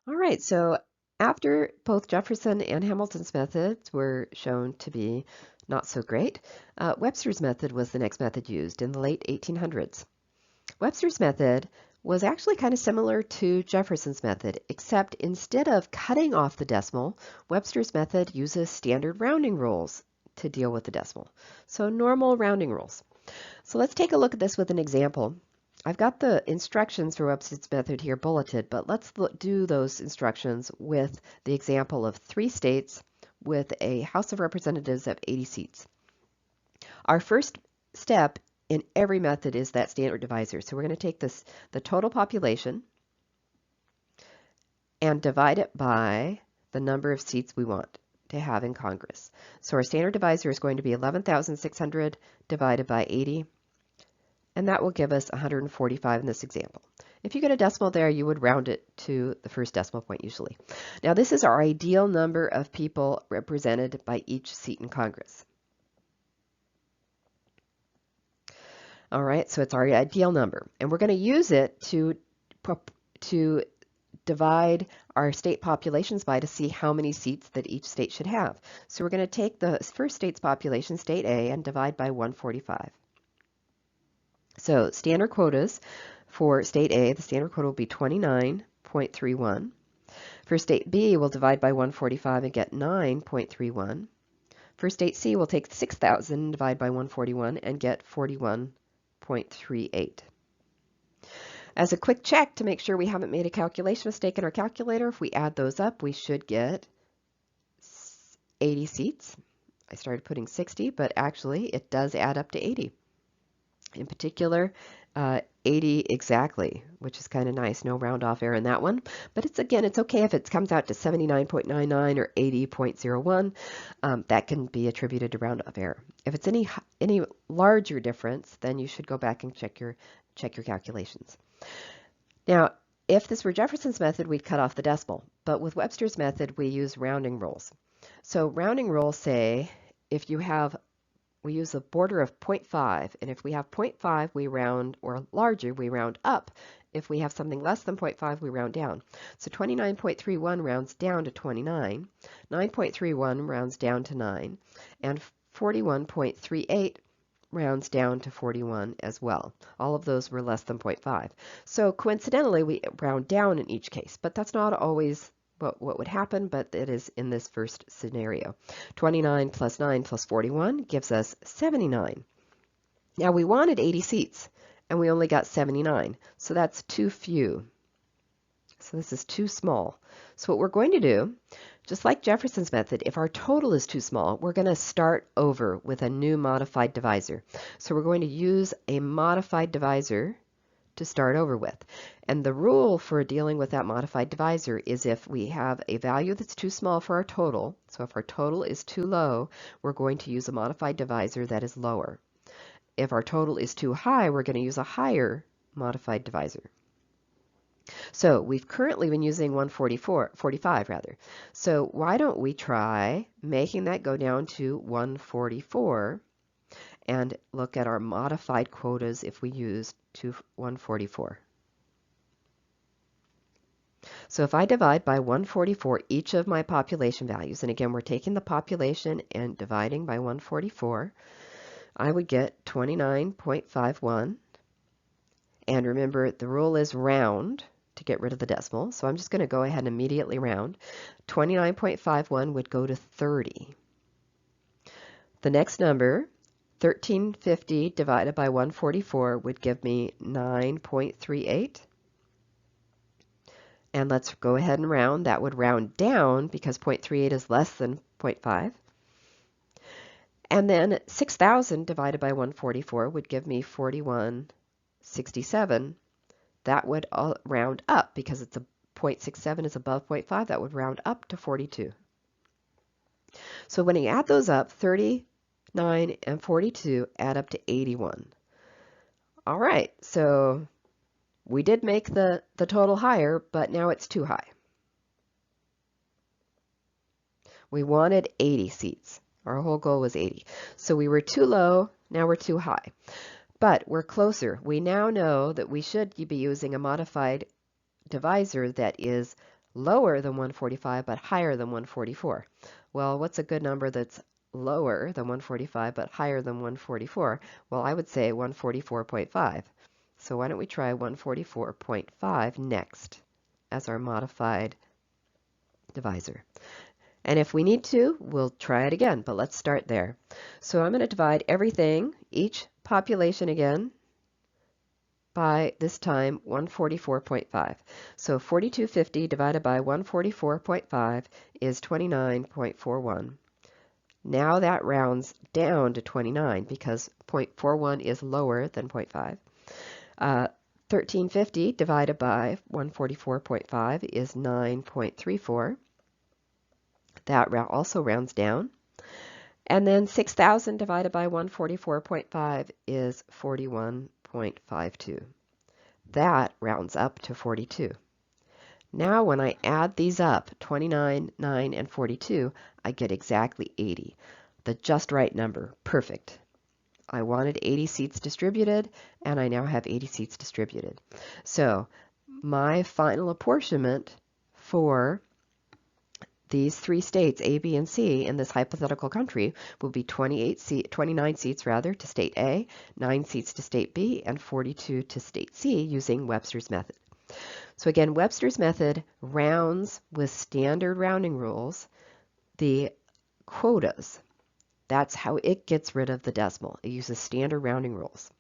All right, so after both Jefferson and Hamilton's methods were shown to be not so great, Webster's method was the next method used in the late 1800s. Webster's method was actually kind of similar to Jefferson's method, except instead of cutting off the decimal, Webster's method uses standard rounding rules to deal with the decimal. So normal rounding rules. So let's take a look at this with an example. I've got the instructions for Webster's method here bulleted, but let's do those instructions with the example of 3 states with a House of Representatives of 80 seats. Our first step in every method is that standard divisor. So we're going to take the total population and divide it by the number of seats we want to have in Congress. So our standard divisor is going to be 11,600 divided by 80, and that will give us 145 in this example. If you get a decimal there, you would round it to the first decimal point usually. Now this is our ideal number of people represented by each seat in Congress. All right, so it's our ideal number, and we're going to use it to divide our state populations by to see how many seats that each state should have. So we're going to take the first state's population, state A, and divide by 145. So standard quotas for state A, the standard quota will be 29.31. For state B, we'll divide by 145 and get 9.31. For state C, we'll take 6,000 and divide by 141 and get 41.38. As a quick check to make sure we haven't made a calculation mistake in our calculator, if we add those up, we should get 80 seats. I started putting 60, but actually it does add up to 80. In particular, 80 exactly, which is kind of nice. No round off error in that one. But it's okay if it comes out to 79.99 or 80.01. That can be attributed to round off error. If it's any larger difference, then you should go back and check your calculations. Now, if this were Jefferson's method, we'd cut off the decimal. But with Webster's method, we use rounding rules. So rounding rules say if you have we use a border of 0.5, and if we have 0.5, we round, or larger, we round up. If we have something less than 0.5, we round down. So 29.31 rounds down to 29, 9.31 rounds down to 9, and 41.38 rounds down to 41 as well. All of those were less than 0.5. So coincidentally, we round down in each case, but that's not always what would happen, but it is in this first scenario. 29 plus 9 plus 41 gives us 79. Now we wanted 80 seats, and we only got 79, so that's too few. So this is too small. So what we're going to do, just like Jefferson's method, if our total is too small, we're going to start over with a new modified divisor. So we're going to use a modified divisor to start over with. And the rule for dealing with that modified divisor is if we have a value that's too small for our total, so if our total is too low, we're going to use a modified divisor that is lower. If our total is too high, we're going to use a higher modified divisor. So we've currently been using 145 rather. So why don't we try making that go down to 144 and look at our modified quotas if we use 144. So if I divide by 144 each of my population values, and again we're taking the population and dividing by 144, I would get 29.51. And remember, the rule is round to get rid of the decimal, so I'm just going to go ahead and immediately round. 29.51 would go to 30. The next number, 1350 divided by 144 would give me 9.38. And let's go ahead and round. That would round down because 0.38 is less than 0.5. And then 6,000 divided by 144 would give me 41.67. That would round up because it's a 0.67 is above 0.5. That would round up to 42. So when you add those up, 39 and 42 add up to 81. All right, so we did make the total higher, but now it's too high. We wanted 80 seats. Our whole goal was 80. So we were too low, now we're too high. But we're closer. We now know that we should be using a modified divisor that is lower than 145 but higher than 144. Well, what's a good number that's lower than 145 but higher than 144? Well, I would say 144.5. So why don't we try 144.5 next as our modified divisor. And if we need to, we'll try it again, but let's start there. So I'm going to divide everything, each population again, by this time 144.5. So 4250 divided by 144.5 is 29.41. Now that rounds down to 29 because 0.41 is lower than 0.5. 1350 divided by 144.5 is 9.34. That also rounds down. And then 6,000 divided by 144.5 is 41.52. That rounds up to 42. Now when I add these up, 29, 9, and 42, I get exactly 80. The just right number. Perfect. I wanted 80 seats distributed, and I now have 80 seats distributed. So my final apportionment for these three states, A, B, and C, in this hypothetical country will be 29 seats rather to state A, 9 seats to state B, and 42 to state C using Webster's method. So again, Webster's method rounds with standard rounding rules the quotas. That's how it gets rid of the decimal. It uses standard rounding rules.